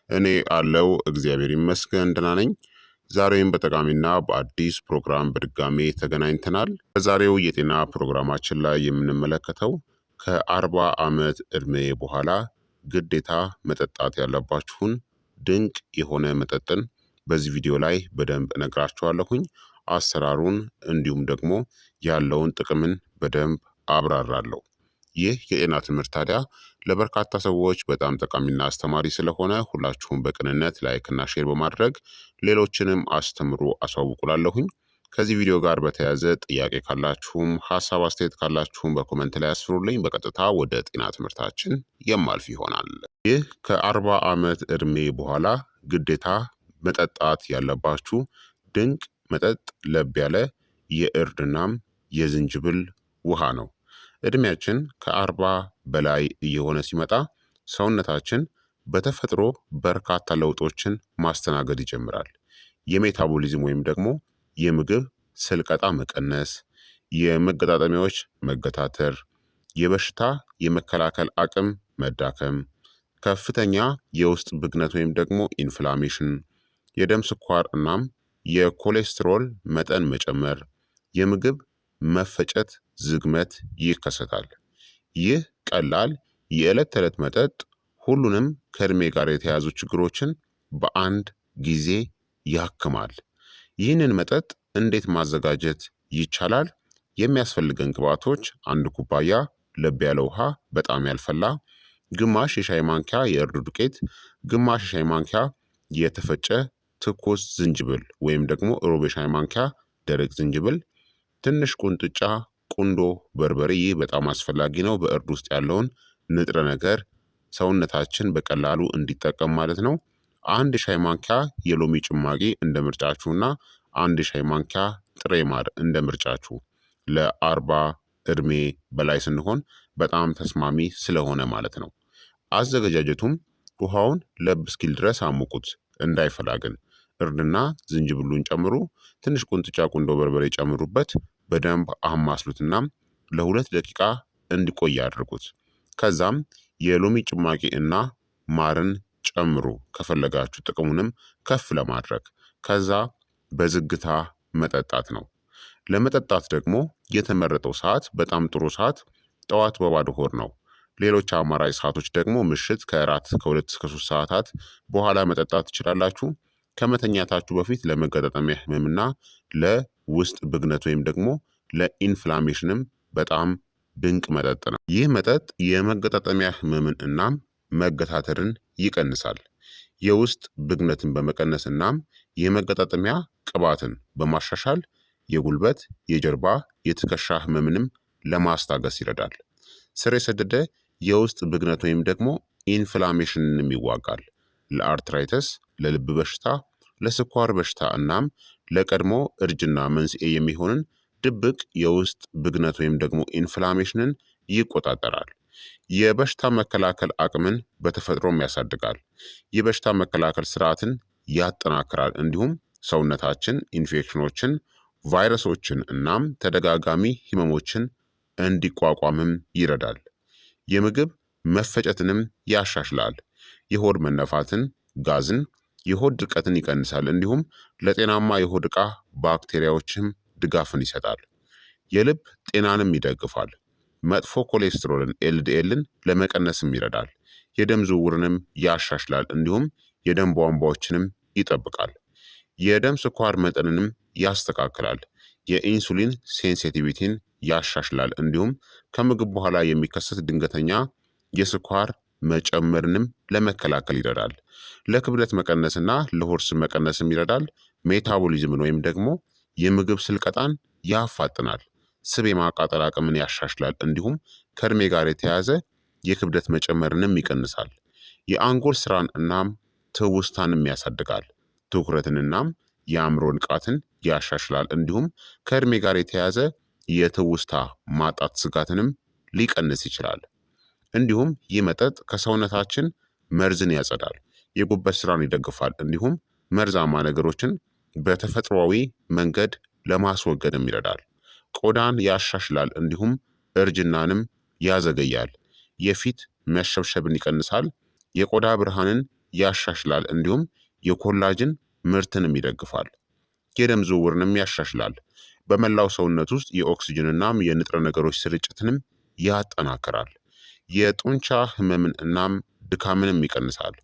እኔ አለው እግዚአብሔር ይመስገን ደህና ነኝ። ዛሬም በጠቃሚና በአዲስ ፕሮግራም በድጋሜ ተገናኝተናል። በዛሬው የጤና ፕሮግራማችን ላይ የምንመለከተው ከ40 ዓመት ዕድሜ በኋላ ግዴታ መጠጣት ያለባችሁን ድንቅ የሆነ መጠጥን በዚህ ቪዲዮ ላይ በደንብ እነግራችኋለሁኝ። አሰራሩን እንዲሁም ደግሞ ያለውን ጥቅምን በደንብ አብራራለሁ። ይህ የጤና ትምህርት ታዲያ ለበርካታ ሰዎች በጣም ጠቃሚና አስተማሪ ስለሆነ ሁላችሁም በቅንነት ላይክና ሼር በማድረግ ሌሎችንም አስተምሩ አሳውቁላለሁኝ። ከዚህ ቪዲዮ ጋር በተያያዘ ጥያቄ ካላችሁም ሀሳብ አስተያየት ካላችሁም በኮመንት ላይ አስፍሩልኝ። በቀጥታ ወደ ጤና ትምህርታችን የማልፍ ይሆናል። ይህ ከ40 ዓመት ዕድሜ በኋላ ግዴታ መጠጣት ያለባችሁ ድንቅ መጠጥ ለብ ያለ የእርድናም የዝንጅብል ውሃ ነው። እድሜያችን ከ40 በላይ እየሆነ ሲመጣ ሰውነታችን በተፈጥሮ በርካታ ለውጦችን ማስተናገድ ይጀምራል። የሜታቦሊዝም ወይም ደግሞ የምግብ ስልቀጣ መቀነስ፣ የመገጣጠሚያዎች መገታተር፣ የበሽታ የመከላከል አቅም መዳከም፣ ከፍተኛ የውስጥ ብግነት ወይም ደግሞ ኢንፍላሜሽን፣ የደም ስኳር እናም የኮሌስትሮል መጠን መጨመር፣ የምግብ መፈጨት ዝግመት ይከሰታል። ይህ ቀላል የዕለት ተዕለት መጠጥ ሁሉንም ከእድሜ ጋር የተያያዙ ችግሮችን በአንድ ጊዜ ያክማል። ይህንን መጠጥ እንዴት ማዘጋጀት ይቻላል? የሚያስፈልገን ግብዓቶች አንድ ኩባያ ለብ ያለ ውሃ በጣም ያልፈላ፣ ግማሽ የሻይ ማንኪያ የእርድ ዱቄት፣ ግማሽ የሻይ ማንኪያ የተፈጨ ትኩስ ዝንጅብል ወይም ደግሞ ሩብ የሻይ ማንኪያ ደረቅ ዝንጅብል፣ ትንሽ ቁንጥጫ ቁንዶ በርበሬ። ይህ በጣም አስፈላጊ ነው። በእርድ ውስጥ ያለውን ንጥረ ነገር ሰውነታችን በቀላሉ እንዲጠቀም ማለት ነው። አንድ ሻይ ማንኪያ የሎሚ ጭማቂ እንደ ምርጫችሁና አንድ ሻይ ማንኪያ ጥሬ ማር እንደ ምርጫችሁ። ለ40 ዕድሜ በላይ ስንሆን በጣም ተስማሚ ስለሆነ ማለት ነው። አዘገጃጀቱም ውሃውን ለብ እስኪል ድረስ አሙቁት፣ እንዳይፈላ ግን። እርድና ዝንጅብሉን ጨምሩ። ትንሽ ቁንጥጫ ቁንዶ በርበሬ ጨምሩበት። በደንብ አማስሉትና ለ2 ደቂቃ እንዲቆይ አድርጉት። ከዛም የሎሚ ጭማቂ እና ማርን ጨምሩ ከፈለጋችሁ ጥቅሙንም ከፍ ለማድረግ። ከዛ በዝግታ መጠጣት ነው። ለመጠጣት ደግሞ የተመረጠው ሰዓት በጣም ጥሩ ሰዓት ጠዋት በባዶ ሆድ ነው። ሌሎች አማራጭ ሰዓቶች ደግሞ ምሽት ከእራት ከ2 እስከ 3 ሰዓታት በኋላ መጠጣት ትችላላችሁ። ከመተኛታችሁ በፊት ለመገጣጠሚያ ህመምና ለውስጥ ብግነት ወይም ደግሞ ለኢንፍላሜሽንም በጣም ድንቅ መጠጥ ነው። ይህ መጠጥ የመገጣጠሚያ ህመምን እናም መገታተርን ይቀንሳል። የውስጥ ብግነትን በመቀነስ እናም የመገጣጠሚያ ቅባትን በማሻሻል የጉልበት፣ የጀርባ፣ የትከሻ ህመምንም ለማስታገስ ይረዳል። ስር የሰደደ የውስጥ ብግነት ወይም ደግሞ ኢንፍላሜሽንንም ይዋጋል። ለአርትራይተስ፣ ለልብ በሽታ፣ ለስኳር በሽታ እናም ለቀድሞ እርጅና መንስኤ የሚሆንን ድብቅ የውስጥ ብግነት ወይም ደግሞ ኢንፍላሜሽንን ይቆጣጠራል። የበሽታ መከላከል አቅምን በተፈጥሮም ያሳድጋል። የበሽታ መከላከል ስርዓትን ያጠናክራል። እንዲሁም ሰውነታችን ኢንፌክሽኖችን፣ ቫይረሶችን እናም ተደጋጋሚ ህመሞችን እንዲቋቋምም ይረዳል። የምግብ መፈጨትንም ያሻሽላል። የሆድ መነፋትን፣ ጋዝን፣ የሆድ ድርቀትን ይቀንሳል። እንዲሁም ለጤናማ የሆድ ዕቃ ባክቴሪያዎችም ድጋፍን ይሰጣል። የልብ ጤናንም ይደግፋል። መጥፎ ኮሌስትሮልን ኤልዲኤልን ለመቀነስም ይረዳል። የደም ዝውውርንም ያሻሽላል። እንዲሁም የደም ቧንቧዎችንም ይጠብቃል። የደም ስኳር መጠንንም ያስተካክላል። የኢንሱሊን ሴንሲቲቪቲን ያሻሽላል። እንዲሁም ከምግብ በኋላ የሚከሰት ድንገተኛ የስኳር መጨመርንም ለመከላከል ይረዳል። ለክብደት መቀነስና ለሆድ ስብ መቀነስም ይረዳል። ሜታቦሊዝምን ወይም ደግሞ የምግብ ስልቀጣን ያፋጥናል። ስብ የማቃጠል አቅምን ያሻሽላል። እንዲሁም ከእድሜ ጋር የተያያዘ የክብደት መጨመርንም ይቀንሳል። የአንጎል ስራን እናም ትውስታንም ያሳድጋል። ትኩረትን እናም የአእምሮ ንቃትን ያሻሽላል። እንዲሁም ከእድሜ ጋር የተያያዘ የትውስታ ማጣት ስጋትንም ሊቀንስ ይችላል። እንዲሁም ይህ መጠጥ ከሰውነታችን መርዝን ያጸዳል፣ የጉበት ስራን ይደግፋል። እንዲሁም መርዛማ ነገሮችን በተፈጥሯዊ መንገድ ለማስወገድም ይረዳል። ቆዳን ያሻሽላል፣ እንዲሁም እርጅናንም ያዘገያል። የፊት መሸብሸብን ይቀንሳል። የቆዳ ብርሃንን ያሻሽላል፣ እንዲሁም የኮላጅን ምርትንም ይደግፋል። የደም ዝውውርንም ያሻሽላል። በመላው ሰውነት ውስጥ የኦክስጅንናም የንጥረ ነገሮች ስርጭትንም ያጠናክራል። የጡንቻ ህመምን እናም ድካምንም ይቀንሳል።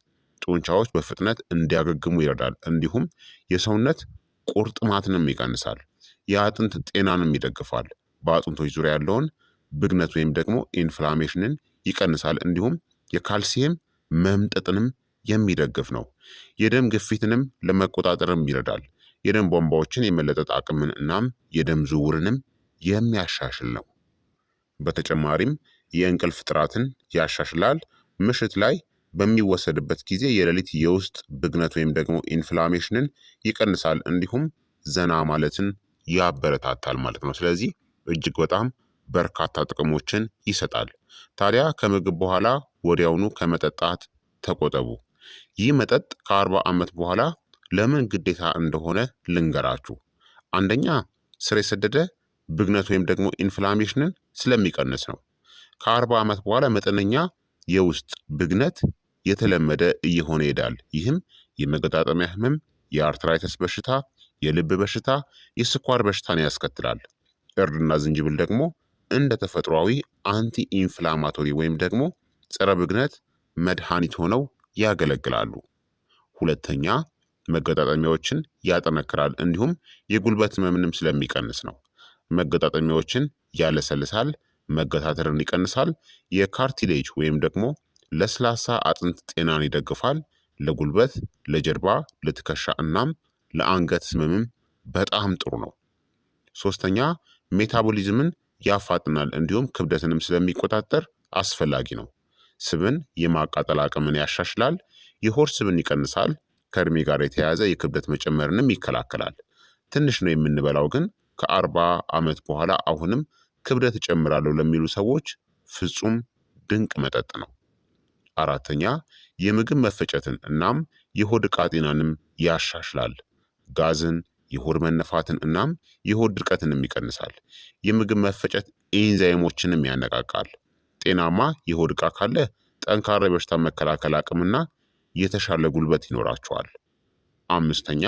ጡንቻዎች በፍጥነት እንዲያገግሙ ይረዳል። እንዲሁም የሰውነት ቁርጥማትንም ይቀንሳል። የአጥንት ጤናንም ይደግፋል። በአጥንቶች ዙሪያ ያለውን ብግነት ወይም ደግሞ ኢንፍላሜሽንን ይቀንሳል። እንዲሁም የካልሲየም መምጠጥንም የሚደግፍ ነው። የደም ግፊትንም ለመቆጣጠርም ይረዳል። የደም ቧንቧዎችን የመለጠጥ አቅምን እናም የደም ዝውውርንም የሚያሻሽል ነው። በተጨማሪም የእንቅልፍ ጥራትን ያሻሽላል። ምሽት ላይ በሚወሰድበት ጊዜ የሌሊት የውስጥ ብግነት ወይም ደግሞ ኢንፍላሜሽንን ይቀንሳል፣ እንዲሁም ዘና ማለትን ያበረታታል ማለት ነው። ስለዚህ እጅግ በጣም በርካታ ጥቅሞችን ይሰጣል። ታዲያ ከምግብ በኋላ ወዲያውኑ ከመጠጣት ተቆጠቡ። ይህ መጠጥ ከ40 ዓመት በኋላ ለምን ግዴታ እንደሆነ ልንገራችሁ። አንደኛ ስር የሰደደ ብግነት ወይም ደግሞ ኢንፍላሜሽንን ስለሚቀንስ ነው። ከ40 ዓመት በኋላ መጠነኛ የውስጥ ብግነት የተለመደ እየሆነ ይሄዳል። ይህም የመገጣጠሚያ ህመም፣ የአርትራይተስ በሽታ፣ የልብ በሽታ፣ የስኳር በሽታን ያስከትላል። እርድና ዝንጅብል ደግሞ እንደ ተፈጥሯዊ አንቲ ኢንፍላማቶሪ ወይም ደግሞ ጸረ ብግነት መድኃኒት ሆነው ያገለግላሉ። ሁለተኛ መገጣጠሚያዎችን ያጠነክራል፣ እንዲሁም የጉልበት ህመምንም ስለሚቀንስ ነው። መገጣጠሚያዎችን ያለሰልሳል፣ መገታተርን ይቀንሳል። የካርቲሌጅ ወይም ደግሞ ለስላሳ አጥንት ጤናን ይደግፋል። ለጉልበት፣ ለጀርባ፣ ለትከሻ እናም ለአንገት ህመምም በጣም ጥሩ ነው። ሶስተኛ ሜታቦሊዝምን ያፋጥናል፣ እንዲሁም ክብደትንም ስለሚቆጣጠር አስፈላጊ ነው። ስብን የማቃጠል አቅምን ያሻሽላል። የሆድ ስብን ይቀንሳል። ከእድሜ ጋር የተያያዘ የክብደት መጨመርንም ይከላከላል። ትንሽ ነው የምንበላው ግን ከ40 ዓመት በኋላ አሁንም ክብደት እጨምራለሁ ለሚሉ ሰዎች ፍጹም ድንቅ መጠጥ ነው። አራተኛ የምግብ መፈጨትን እናም የሆድ ዕቃ ጤናንም ያሻሽላል። ጋዝን፣ የሆድ መነፋትን እናም የሆድ ድርቀትንም ይቀንሳል። የምግብ መፈጨት ኤንዛይሞችንም ያነቃቃል። ጤናማ የሆድ ዕቃ ካለ ጠንካራ የበሽታ መከላከል አቅምና የተሻለ ጉልበት ይኖራቸዋል። አምስተኛ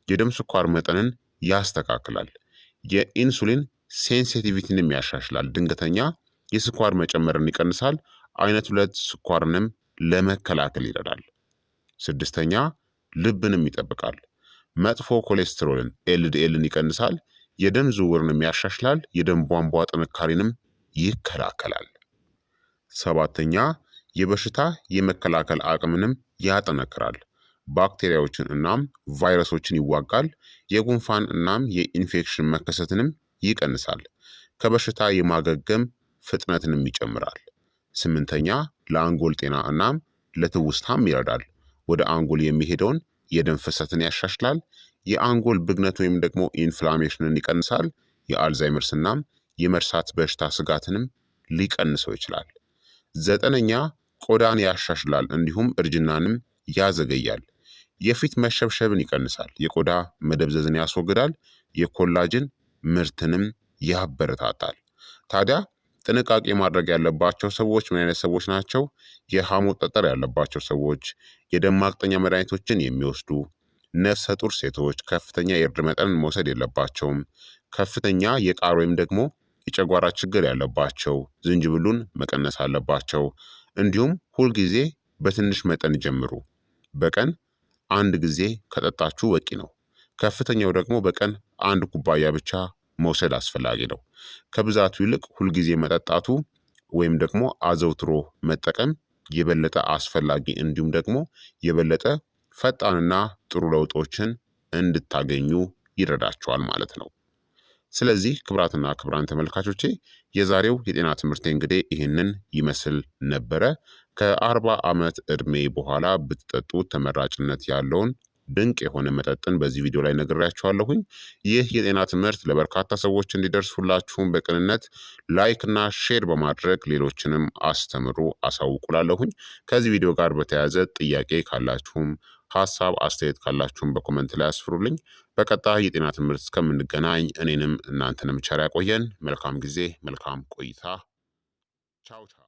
የደም ስኳር መጠንን ያስተካክላል። የኢንሱሊን ሴንሲቲቪቲንም ያሻሽላል። ድንገተኛ የስኳር መጨመርን ይቀንሳል። አይነት 2 ስኳርንም ለመከላከል ይረዳል። ስድስተኛ ልብንም ይጠብቃል። መጥፎ ኮሌስትሮልን ኤልዲኤልን ይቀንሳል። የደም ዝውውርንም ያሻሽላል። የደም ቧንቧ ጥንካሬንም ይከላከላል። ሰባተኛ የበሽታ የመከላከል አቅምንም ያጠነክራል። ባክቴሪያዎችን እናም ቫይረሶችን ይዋጋል። የጉንፋን እናም የኢንፌክሽን መከሰትንም ይቀንሳል። ከበሽታ የማገገም ፍጥነትንም ይጨምራል። ስምንተኛ ለአንጎል ጤና እናም ለትውስታም ይረዳል። ወደ አንጎል የሚሄደውን የደም ፍሰትን ያሻሽላል። የአንጎል ብግነት ወይም ደግሞ ኢንፍላሜሽንን ይቀንሳል። የአልዛይመርስ እናም የመርሳት በሽታ ስጋትንም ሊቀንሰው ይችላል። ዘጠነኛ ቆዳን ያሻሽላል፣ እንዲሁም እርጅናንም ያዘገያል። የፊት መሸብሸብን ይቀንሳል። የቆዳ መደብዘዝን ያስወግዳል። የኮላጅን ምርትንም ያበረታታል። ታዲያ ጥንቃቄ ማድረግ ያለባቸው ሰዎች ምን አይነት ሰዎች ናቸው? የሐሞት ጠጠር ያለባቸው ሰዎች፣ የደም ማቅጠኛ መድኃኒቶችን የሚወስዱ፣ ነፍሰ ጡር ሴቶች፣ ከፍተኛ የእርድ መጠንን መውሰድ የለባቸውም። ከፍተኛ የቃር ወይም ደግሞ የጨጓራ ችግር ያለባቸው ዝንጅብሉን መቀነስ አለባቸው። እንዲሁም ሁልጊዜ በትንሽ መጠን ጀምሩ። በቀን 1 ጊዜ ከጠጣችሁ በቂ ነው። ከፍተኛው ደግሞ በቀን 1 ኩባያ ብቻ መውሰድ አስፈላጊ ነው። ከብዛቱ ይልቅ ሁልጊዜ መጠጣቱ ወይም ደግሞ አዘውትሮ መጠቀም የበለጠ አስፈላጊ እንዲሁም ደግሞ የበለጠ ፈጣንና ጥሩ ለውጦችን እንድታገኙ ይረዳቸዋል ማለት ነው። ስለዚህ ክቡራትና ክቡራን ተመልካቾቼ የዛሬው የጤና ትምህርቴ እንግዲህ ይህንን ይመስል ነበረ። ከ40 ዓመት ዕድሜ በኋላ ብትጠጡ ተመራጭነት ያለውን ድንቅ የሆነ መጠጥን በዚህ ቪዲዮ ላይ ነግሬያችኋለሁኝ። ይህ የጤና ትምህርት ለበርካታ ሰዎች እንዲደርስ ሁላችሁም በቅንነት ላይክ እና ሼር በማድረግ ሌሎችንም አስተምሩ አሳውቁላለሁኝ። ከዚህ ቪዲዮ ጋር በተያያዘ ጥያቄ ካላችሁም ሀሳብ አስተያየት ካላችሁም በኮመንት ላይ አስፍሩልኝ። በቀጣይ የጤና ትምህርት እስከምንገናኝ እኔንም እናንተንም ቸር ያቆየን። መልካም ጊዜ፣ መልካም ቆይታ። ቻው ቻው።